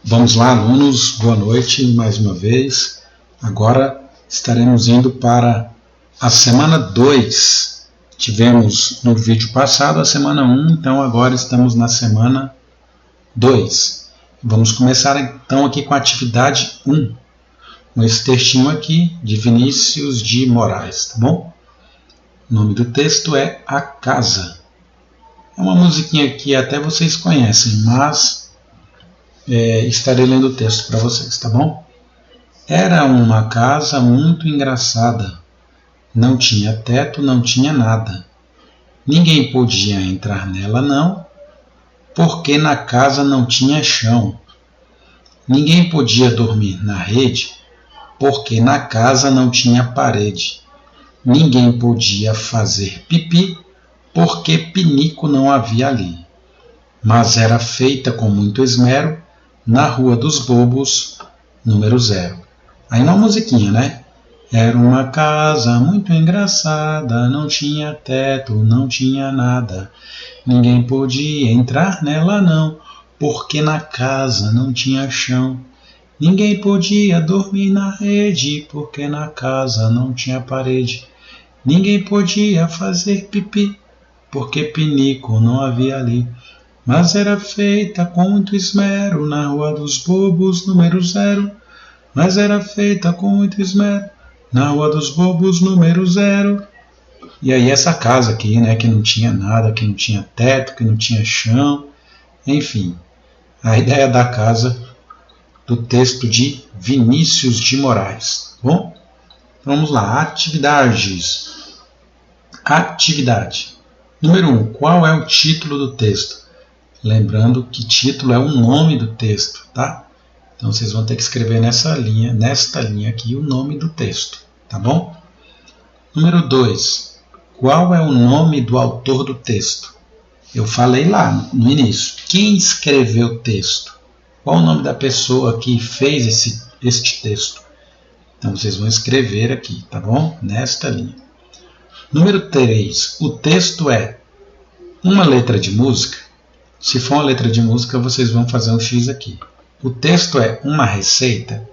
Vamos lá, alunos, boa noite mais uma vez. Agora estaremos indo para a semana 2. Tivemos no vídeo passado a semana 1, então agora estamos na semana 2. Vamos começar então aqui com a atividade 1, com esse textinho aqui de Vinícius de Moraes, tá bom? O nome do texto é A Casa. É uma musiquinha que até vocês conhecem, mas estarei lendo o texto para vocês, tá bom? Era uma casa muito engraçada. Não tinha teto, não tinha nada. Ninguém podia entrar nela, não, porque na casa não tinha chão. Ninguém podia dormir na rede, porque na casa não tinha parede. Ninguém podia fazer pipi, porque pinico não havia ali. Mas era feita com muito esmero na Rua dos Bobos, número 0. Aí uma musiquinha, né? Era uma casa muito engraçada, não tinha teto, não tinha nada. Ninguém podia entrar nela não, porque na casa não tinha chão. Ninguém podia dormir na rede, porque na casa não tinha parede. Ninguém podia fazer pipi, porque pinico não havia ali. Mas era feita com muito esmero na Rua dos Bobos, número 0. Mas era feita com muito esmero na Rua dos Bobos, número 0. E aí essa casa aqui, né, que não tinha nada, que não tinha teto, que não tinha chão, enfim. A ideia da casa do texto de Vinícius de Moraes. Bom, vamos lá. Atividades. Atividade. Número 1. Qual é o título do texto? Lembrando que título é o nome do texto, tá? Então vocês vão ter que escrever nesta linha aqui o nome do texto, tá bom? Número 2. Qual é o nome do autor do texto? Eu falei lá no início. Quem escreveu o texto? Qual o nome da pessoa que fez este texto? Então vocês vão escrever aqui, tá bom? Nesta linha. Número 3. O texto é uma letra de música? Se for uma letra de música, vocês vão fazer um X aqui. O texto é uma receita?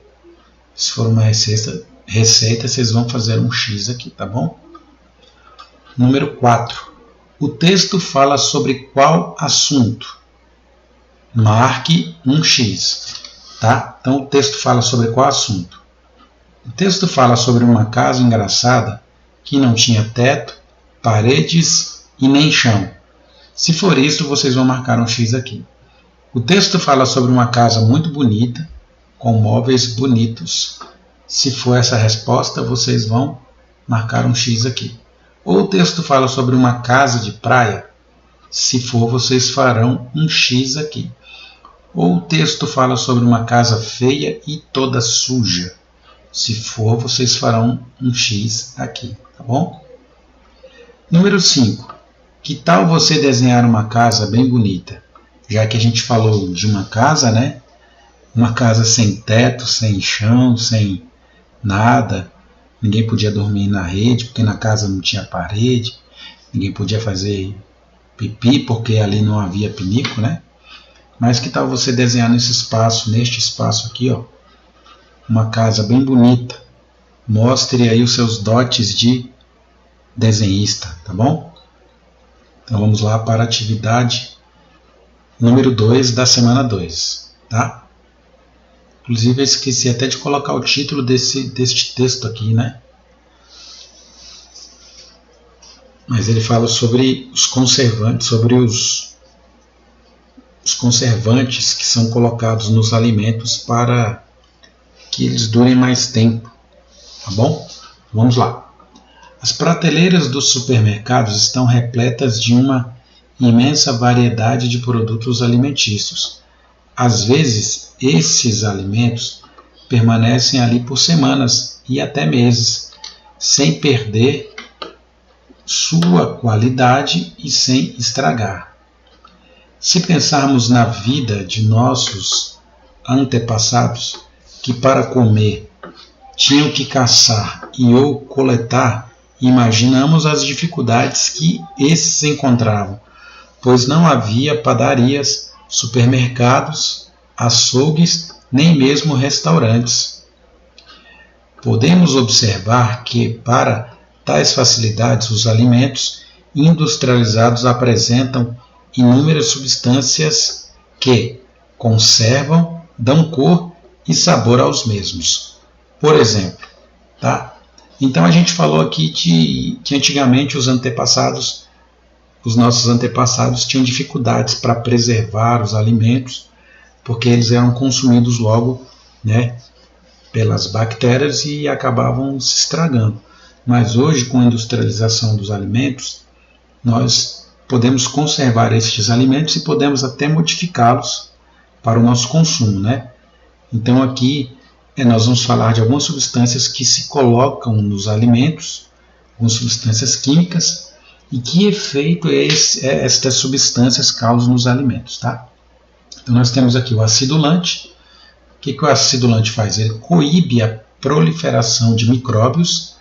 Se for uma receita, vocês vão fazer um X aqui, tá bom? Número 4. O texto fala sobre qual assunto? Marque um X, tá? Então o texto fala sobre qual assunto? O texto fala sobre uma casa engraçada que não tinha teto, paredes e nem chão. Se for isso, vocês vão marcar um X aqui. O texto fala sobre uma casa muito bonita, com móveis bonitos. Se for essa resposta, vocês vão marcar um X aqui. Ou o texto fala sobre uma casa de praia. Se for, vocês farão um X aqui. Ou o texto fala sobre uma casa feia e toda suja. Se for, vocês farão um X aqui, tá bom? Número 5. Que tal você desenhar uma casa bem bonita? Já que a gente falou de uma casa, né? Uma casa sem teto, sem chão, sem nada. Ninguém podia dormir na rede, porque na casa não tinha parede. Ninguém podia fazer pipi, porque ali não havia pinico, né? Mas que tal você desenhar neste espaço aqui, ó, uma casa bem bonita. Mostre aí os seus dotes de desenhista, tá bom? Então vamos lá para a atividade número 2 da semana 2, tá? Inclusive eu esqueci até de colocar o título deste texto aqui, né? Mas ele fala sobre os conservantes, os conservantes que são colocados nos alimentos para que eles durem mais tempo, tá bom? Vamos lá. As prateleiras dos supermercados estão repletas de uma imensa variedade de produtos alimentícios. Às vezes, esses alimentos permanecem ali por semanas e até meses, sem perder sua qualidade e sem estragar. Se pensarmos na vida de nossos antepassados, que para comer tinham que caçar ou coletar, imaginamos as dificuldades que esses encontravam, pois não havia padarias, supermercados açougues, nem mesmo restaurantes. Podemos observar que, para tais facilidades, os alimentos industrializados apresentam inúmeras substâncias que conservam, dão cor e sabor aos mesmos. Por exemplo, tá? Então a gente falou aqui que antigamente os nossos antepassados tinham dificuldades para preservar os alimentos, porque eles eram consumidos logo, né, pelas bactérias e acabavam se estragando. Mas hoje, com a industrialização dos alimentos, nós podemos conservar estes alimentos e podemos até modificá-los para o nosso consumo, né? Então aqui nós vamos falar de algumas substâncias que se colocam nos alimentos, algumas substâncias químicas, e que efeito estas substâncias causam nos alimentos, tá? Então nós temos aqui o acidulante. O que o acidulante faz? Ele coíbe a proliferação de micróbios,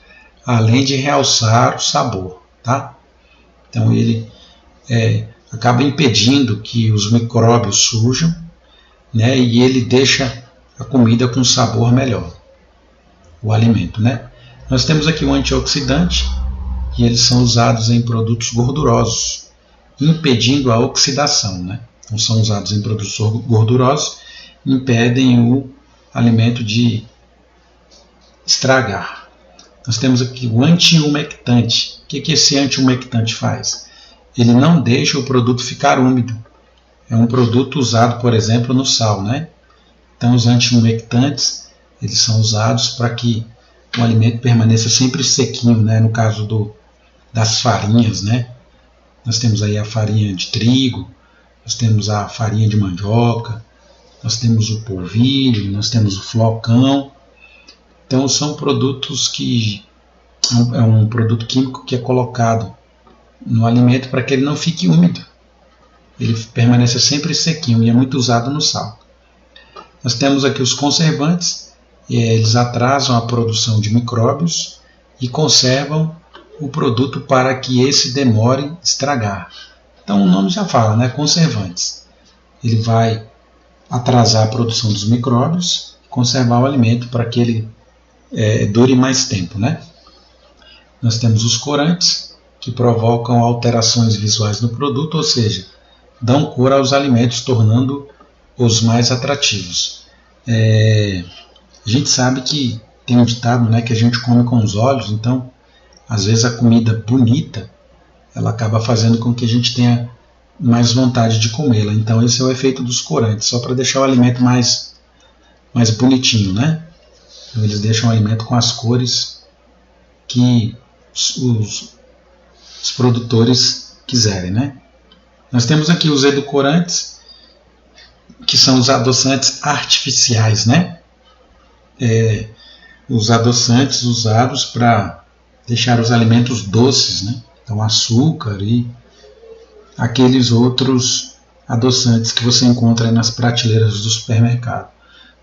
além de realçar o sabor, tá? Então ele acaba impedindo que os micróbios surjam, né? E ele deixa a comida com sabor melhor, o alimento, né? Nós temos aqui o antioxidante, e eles são usados em produtos gordurosos, impedindo a oxidação, né? Então são usados em produtos gordurosos, impedem o alimento de estragar. Nós temos aqui o antiumectante. O que esse antiumectante faz? Ele não deixa o produto ficar úmido. É um produto usado, por exemplo, no sal, né? Então os antiumectantes, eles são usados para que o alimento permaneça sempre sequinho, né? No caso das farinhas, né? Nós temos aí a farinha de trigo, nós temos a farinha de mandioca, nós temos o polvilho, nós temos o flocão. Então são produtos que é um produto químico que é colocado no alimento para que ele não fique úmido. Ele permaneça sempre sequinho e é muito usado no sal. Nós temos aqui os conservantes, eles atrasam a produção de micróbios e conservam o produto para que esse demore a estragar. Então o nome já fala, né? Conservantes. Ele vai atrasar a produção dos micróbios, conservar o alimento para que ele dure mais tempo, né? Nós temos os corantes, que provocam alterações visuais no produto, ou seja, dão cor aos alimentos, tornando-os mais atrativos. A gente sabe que tem um ditado, né, que a gente come com os olhos, então às vezes a comida bonita ela acaba fazendo com que a gente tenha mais vontade de comê-la. Então esse é o efeito dos corantes, só para deixar o alimento mais bonitinho, né? Então, eles deixam o alimento com as cores que os produtores quiserem, né? Nós temos aqui os edulcorantes, que são os adoçantes artificiais, né? Os adoçantes usados para deixar os alimentos doces, né? Então açúcar e aqueles outros adoçantes que você encontra nas prateleiras do supermercado.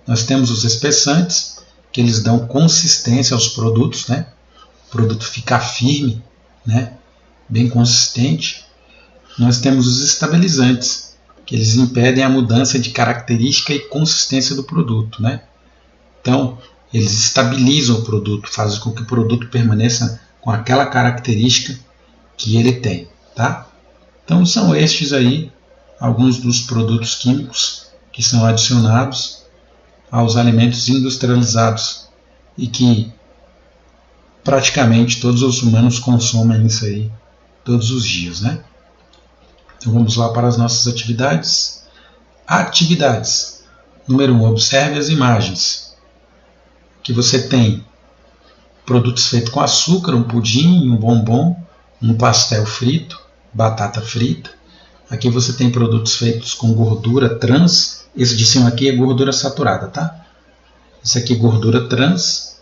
Nós temos os espessantes, que eles dão consistência aos produtos, né? O produto fica firme, né? Bem consistente. Nós temos os estabilizantes, que eles impedem a mudança de característica e consistência do produto, né? Então, eles estabilizam o produto, fazem com que o produto permaneça com aquela característica que ele tem, tá? Então, são estes aí alguns dos produtos químicos que são adicionados aos alimentos industrializados e que praticamente todos os humanos consomem isso aí todos os dias, né? Então vamos lá para as nossas atividades. Atividades. Número 1. Observe as imagens. Aqui você tem produtos feitos com açúcar, um pudim, um bombom, um pastel frito, batata frita. Aqui você tem produtos feitos com gordura trans. Esse de cima aqui é gordura saturada, tá? Esse aqui é gordura trans,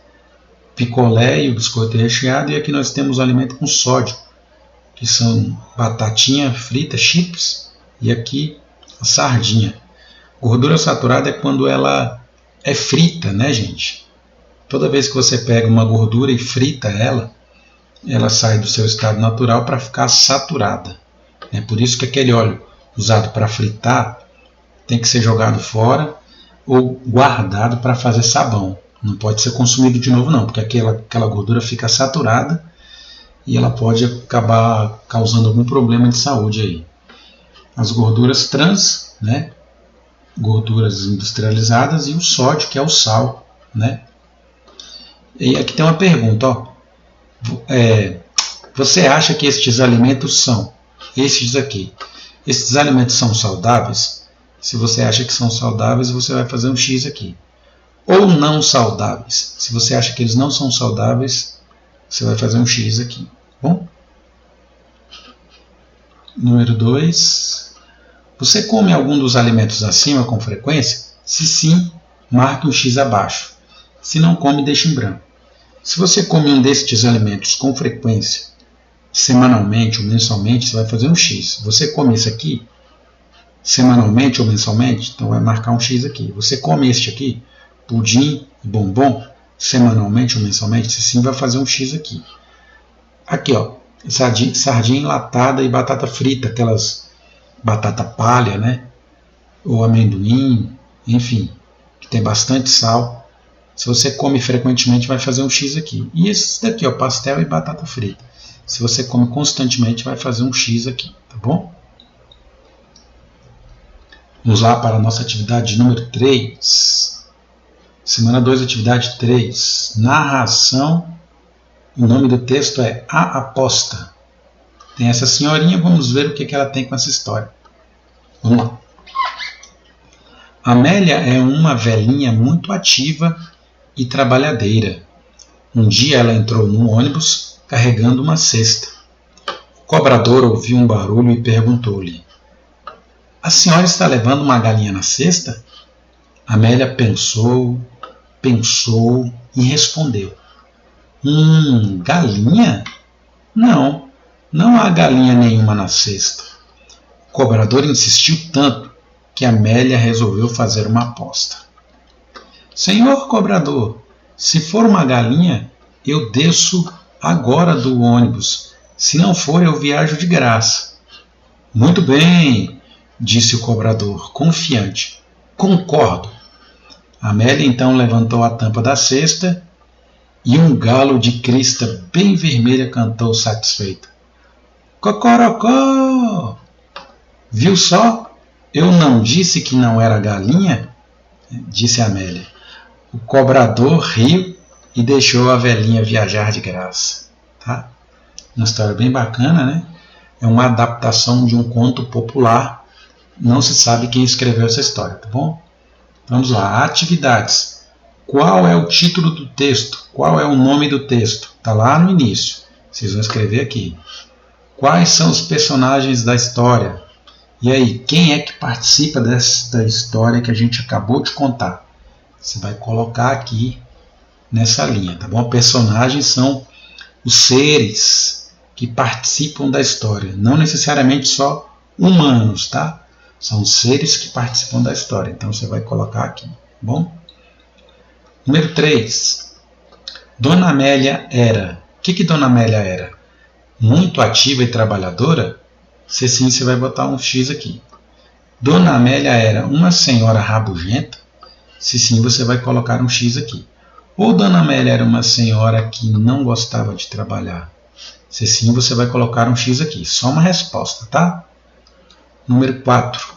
picolé e o biscoito recheado. E aqui nós temos o alimento com sódio, que são batatinha frita, chips, e aqui a sardinha. Gordura saturada é quando ela é frita, né, gente? Toda vez que você pega uma gordura e frita ela sai do seu estado natural para ficar saturada. É por isso que aquele óleo usado para fritar, tem que ser jogado fora ou guardado para fazer sabão. Não pode ser consumido de novo não, porque aquela gordura fica saturada e ela pode acabar causando algum problema de saúde aí. As gorduras trans, né? Gorduras industrializadas, e o sódio, que é o sal, né? E aqui tem uma pergunta, ó. Você acha que estes alimentos são, estes alimentos são saudáveis? Se você acha que são saudáveis, você vai fazer um X aqui. Ou não saudáveis? Se você acha que eles não são saudáveis, você vai fazer um X aqui. Bom? Número 2. Você come algum dos alimentos acima com frequência? Se sim, marque um X abaixo. Se não come, deixe em branco. Se você come um destes alimentos com frequência, semanalmente ou mensalmente, você vai fazer um X. Você come esse aqui, semanalmente ou mensalmente, então vai marcar um X aqui. Você come este aqui, pudim e bombom, semanalmente ou mensalmente, se sim, vai fazer um X aqui. Aqui, ó, sardinha enlatada e batata frita, aquelas batata palha, né? Ou amendoim, enfim, que tem bastante sal. Se você come frequentemente, vai fazer um X aqui. E esses daqui, ó, pastel e batata frita. Se você come constantemente, vai fazer um X aqui, tá bom? Vamos lá para a nossa atividade número 3. Semana 2, atividade 3. Narração. O nome do texto é A Aposta. Tem essa senhorinha, vamos ver o que ela tem com essa história. Vamos lá. Amélia é uma velhinha muito ativa e trabalhadeira. Um dia ela entrou num ônibus carregando uma cesta. O cobrador ouviu um barulho e perguntou-lhe: "A senhora está levando uma galinha na cesta?" Amélia pensou e respondeu: Galinha? Não, não há galinha nenhuma na cesta." O cobrador insistiu tanto que Amélia resolveu fazer uma aposta. "Senhor cobrador, se for uma galinha, eu desço agora do ônibus. Se não for, eu viajo de graça." "Muito bem", disse o cobrador, confiante. "Concordo." Amélia então levantou a tampa da cesta e um galo de crista bem vermelha cantou satisfeito: "Cocorocó!" "Viu só? Eu não disse que não era galinha?" disse Amélia. O cobrador riu e deixou a velhinha viajar de graça. Tá? Uma história bem bacana, né? É uma adaptação de um conto popular. Não se sabe quem escreveu essa história, tá bom? Vamos lá. Atividades. Qual é o título do texto? Qual é o nome do texto? Está lá no início. Vocês vão escrever aqui. Quais são os personagens da história? E aí, quem é que participa desta história que a gente acabou de contar? Você vai colocar aqui nessa linha, tá bom? Personagens são os seres que participam da história, não necessariamente só humanos, tá? São seres que participam da história, então você vai colocar aqui, tá bom? Número 3. Dona Amélia era. O que Dona Amélia era? Muito ativa e trabalhadora? Se sim, você vai botar um X aqui. Dona Amélia era uma senhora rabugenta? Se sim, você vai colocar um X aqui. Ou Dona Amélia era uma senhora que não gostava de trabalhar? Se sim, você vai colocar um X aqui. Só uma resposta, tá? Número 4.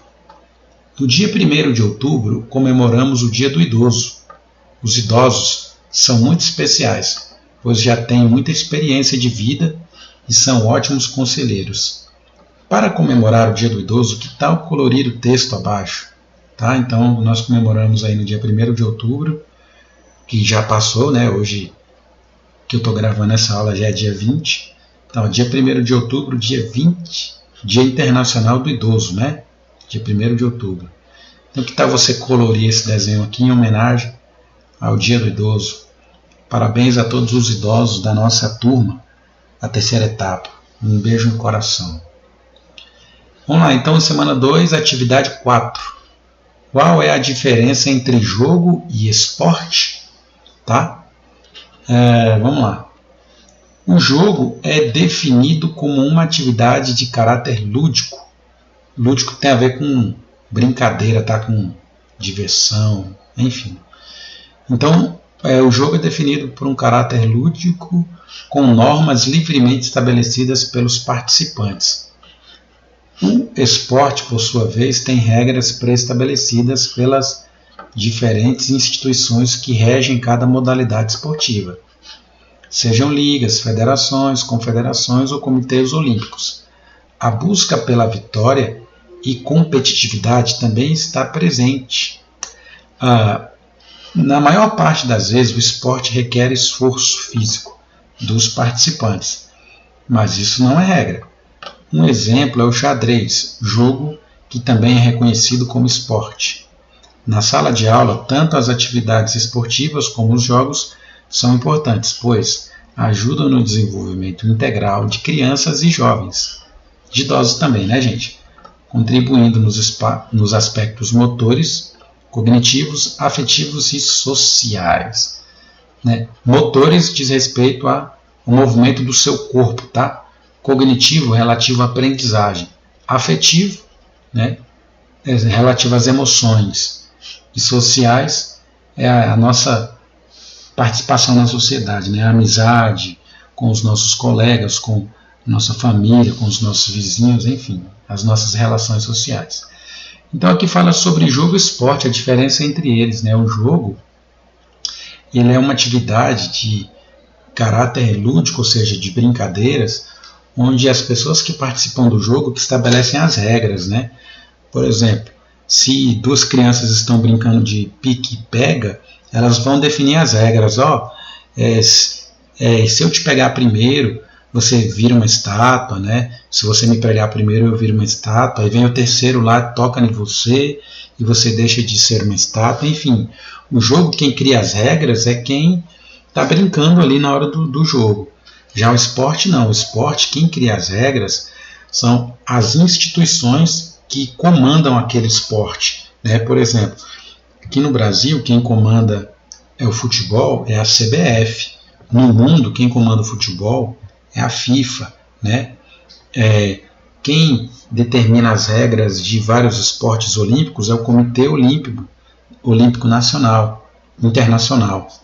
No dia 1º de outubro, comemoramos o Dia do Idoso. Os idosos são muito especiais, pois já têm muita experiência de vida e são ótimos conselheiros. Para comemorar o Dia do Idoso, que tal colorir o texto abaixo? Tá? Então, nós comemoramos aí no dia 1º de outubro, que já passou, né? Hoje que eu estou gravando essa aula já é dia 20. Então, dia 1º de outubro, dia 20, Dia Internacional do Idoso, né? Dia 1º de outubro. Então, que tal você colorir esse desenho aqui em homenagem ao Dia do Idoso? Parabéns a todos os idosos da nossa turma, a terceira etapa. Um beijo no coração. Vamos lá, então, semana 2, atividade 4. Qual é a diferença entre jogo e esporte? Tá? Vamos lá. O jogo é definido como uma atividade de caráter lúdico. Lúdico tem a ver com brincadeira, tá com diversão, enfim. Então, o jogo é definido por um caráter lúdico com normas livremente estabelecidas pelos participantes. O esporte, por sua vez, tem regras pré-estabelecidas pelas diferentes instituições que regem cada modalidade esportiva, sejam ligas, federações, confederações ou comitês olímpicos. A busca pela vitória e competitividade também está presente. Na maior parte das vezes, o esporte requer esforço físico dos participantes, mas isso não é regra. Um exemplo é o xadrez, jogo que também é reconhecido como esporte. Na sala de aula, tanto as atividades esportivas como os jogos são importantes, pois ajudam no desenvolvimento integral de crianças e jovens, de idosos também, né, gente? Contribuindo nos aspectos motores, cognitivos, afetivos e sociais. Né? Motores diz respeito ao movimento do seu corpo, tá? Cognitivo, relativo à aprendizagem. Afetivo, né? Relativo às emoções. E sociais é a nossa participação na sociedade, né? A amizade com os nossos colegas, com nossa família, com os nossos vizinhos, enfim, as nossas relações sociais. Então aqui fala sobre jogo e esporte, a diferença entre eles, né? O jogo, ele é uma atividade de caráter lúdico, ou seja, de brincadeiras, onde as pessoas que participam do jogo que estabelecem as regras, né? Por exemplo, se duas crianças estão brincando de pique e pega, elas vão definir as regras. Se eu te pegar primeiro, você vira uma estátua, né? Se você me pegar primeiro, eu viro uma estátua. Aí vem o terceiro lá, toca em você e você deixa de ser uma estátua. Enfim, o jogo, quem cria as regras é quem está brincando ali na hora do jogo. Já o esporte não. O esporte, quem cria as regras são as instituições que comandam aquele esporte, né? Por exemplo, aqui no Brasil, quem comanda o futebol é a CBF. No mundo, quem comanda o futebol é a FIFA, né? Quem determina as regras de vários esportes olímpicos é o Comitê Olímpico Internacional,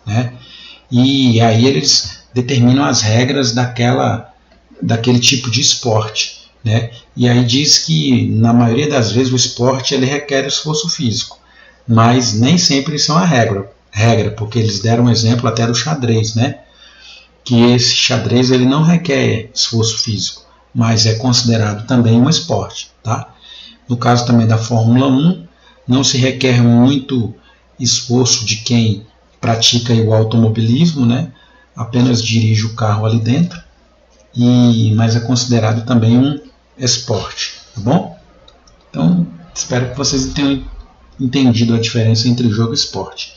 né? E aí eles determinam as regras daquele tipo de esporte, né? E aí diz que na maioria das vezes o esporte ele requer esforço físico, mas nem sempre são a regra, porque eles deram um exemplo até do xadrez, né? Que esse xadrez ele não requer esforço físico, mas é considerado também um esporte, tá? No caso também da Fórmula 1, não se requer muito esforço de quem pratica o automobilismo, né? Apenas dirige o carro ali dentro, mas é considerado também um esporte, tá bom? Então, espero que vocês tenham entendido a diferença entre jogo e esporte.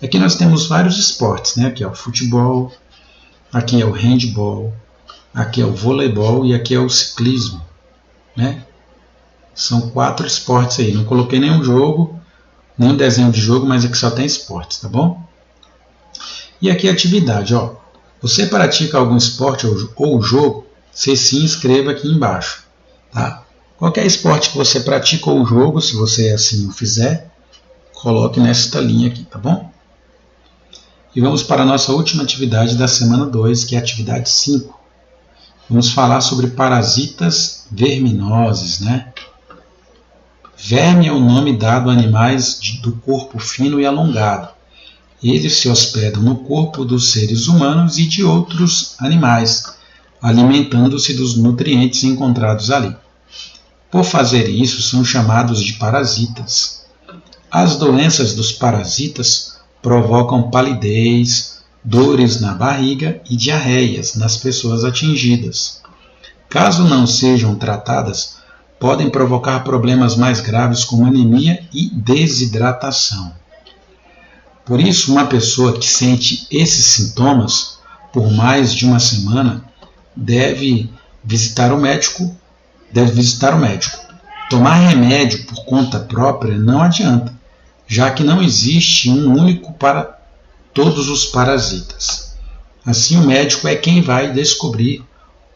Aqui nós temos vários esportes, né? Aqui é o futebol, aqui é o handball, aqui é o voleibol e aqui é o ciclismo, né? São 4 esportes aí. Não coloquei nenhum jogo, nenhum desenho de jogo, mas aqui só tem esportes, tá bom? E aqui a atividade, ó. Você pratica algum esporte ou jogo? Se sim, escreva aqui embaixo, tá? Qualquer esporte que você pratica ou jogo, se você assim o fizer, coloque nesta linha aqui, tá bom? E vamos para a nossa última atividade da semana 2, que é a atividade 5. Vamos falar sobre parasitas verminosos, né? Verme é o nome dado a animais do corpo fino e alongado. Eles se hospedam no corpo dos seres humanos e de outros animais, alimentando-se dos nutrientes encontrados ali. Por fazer isso, são chamados de parasitas. As doenças dos parasitas provocam palidez, dores na barriga e diarreias nas pessoas atingidas. Caso não sejam tratadas, podem provocar problemas mais graves como anemia e desidratação. Por isso, uma pessoa que sente esses sintomas por mais de uma semana deve visitar o médico. Tomar remédio por conta própria não adianta, já que não existe um único para todos os parasitas. Assim, o médico é quem vai descobrir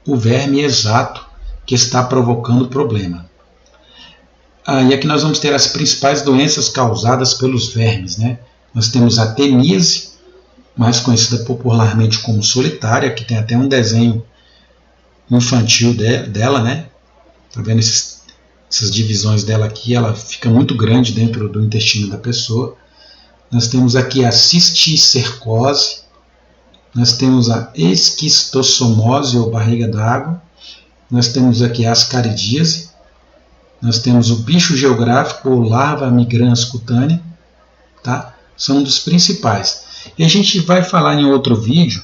o verme exato que está provocando o problema. E aqui nós vamos ter as principais doenças causadas pelos vermes, né? Nós temos a teníase, mais conhecida popularmente como solitária, que tem até um desenho infantil dela, né? Tá vendo essas divisões dela aqui? Ela fica muito grande dentro do intestino da pessoa. Nós temos aqui a cisticercose, nós temos a esquistossomose ou barriga d'água, nós temos aqui a ascaridíase, nós temos o bicho geográfico ou larva migrans cutânea, tá? São um dos principais. E a gente vai falar em outro vídeo,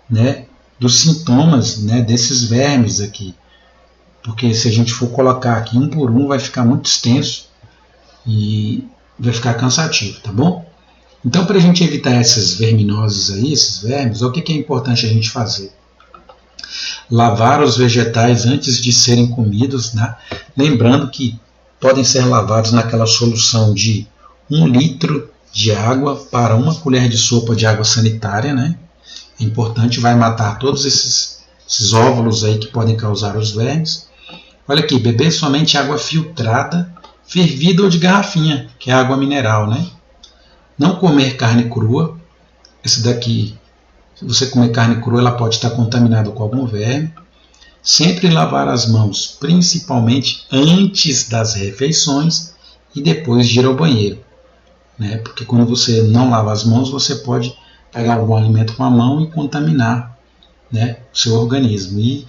né, dos sintomas, né, desses vermes aqui, porque se a gente for colocar aqui um por um vai ficar muito extenso e vai ficar cansativo, tá bom? Então, para a gente evitar essas verminoses aí, esses vermes, o que é importante a gente fazer? Lavar os vegetais antes de serem comidos, né? Lembrando que podem ser lavados naquela solução de 1 litro de água para 1 colher de sopa de água sanitária, né? É importante, vai matar todos esses óvulos aí que podem causar os vermes. Olha aqui, beber somente água filtrada, fervida ou de garrafinha, que é água mineral, né? Não comer carne crua. Esse daqui, se você comer carne crua, ela pode estar contaminada com algum verme. Sempre lavar as mãos, principalmente antes das refeições e depois de ir ao banheiro, né? Porque quando você não lava as mãos, você pode pegar algum alimento com a mão e contaminar, né, o seu organismo. E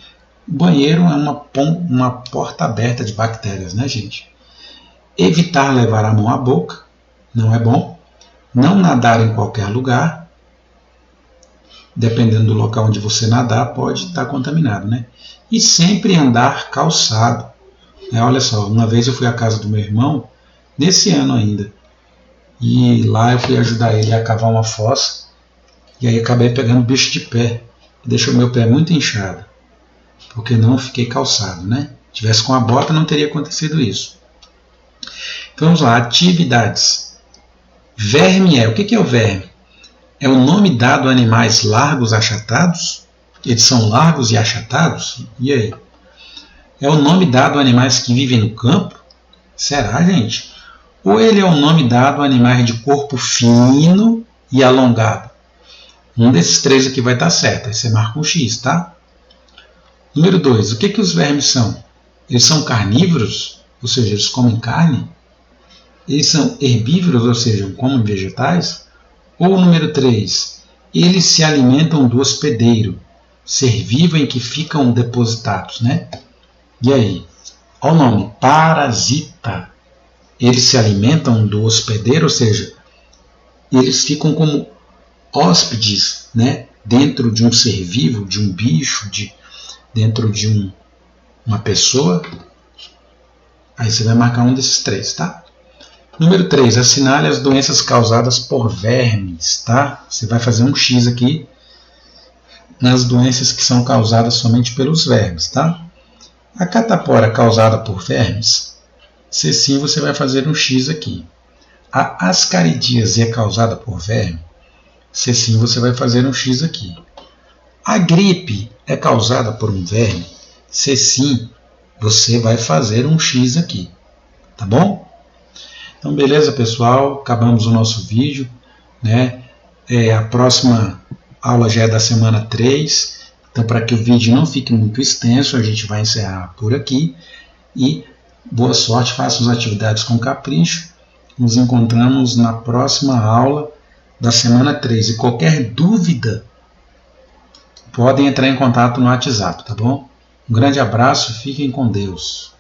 o banheiro é uma porta aberta de bactérias, né, gente? Evitar levar a mão à boca, não é bom. Não nadar em qualquer lugar. Dependendo do local onde você nadar, pode estar contaminado, né? E sempre andar calçado. Olha só, uma vez eu fui à casa do meu irmão, nesse ano ainda, e lá eu fui ajudar ele a cavar uma fossa, e aí acabei pegando bicho de pé, que deixou meu pé muito inchado, porque não fiquei calçado, né? Se tivesse com a bota não teria acontecido isso. Então vamos lá, atividades. Verme o que é o verme? É o nome dado a animais largos achatados? Eles são largos e achatados? E aí? É o nome dado a animais que vivem no campo? Será, gente? Ou ele é o nome dado a animais de corpo fino e alongado? Um desses três aqui vai estar certo. Aí você marca um X, tá? Número 2. O que os vermes são? Eles são carnívoros? Ou seja, eles comem carne? Eles são herbívoros? Ou seja, comem vegetais? Ou número 3. Eles se alimentam do hospedeiro, ser vivo em que ficam depositados, né? E aí? Olha o nome, parasita. Eles se alimentam do hospedeiro, ou seja, eles ficam como hóspedes, né? Dentro de um ser vivo, de um bicho, dentro de uma pessoa. Aí você vai marcar um desses três, tá? Número 3, assinale as doenças causadas por vermes, tá? Você vai fazer um X aqui nas doenças que são causadas somente pelos vermes, tá? A catapora causada por vermes, se sim, você vai fazer um X aqui. A ascaridíase é causada por verme, se sim, você vai fazer um X aqui. A gripe é causada por um verme, se sim, você vai fazer um X aqui, tá bom? Então, beleza, pessoal, acabamos o nosso vídeo, né? A próxima aula já é da semana 3, então para que o vídeo não fique muito extenso, a gente vai encerrar por aqui. E boa sorte, façam as atividades com capricho. Nos encontramos na próxima aula da semana 3. E qualquer dúvida, podem entrar em contato no WhatsApp, tá bom? Um grande abraço, fiquem com Deus.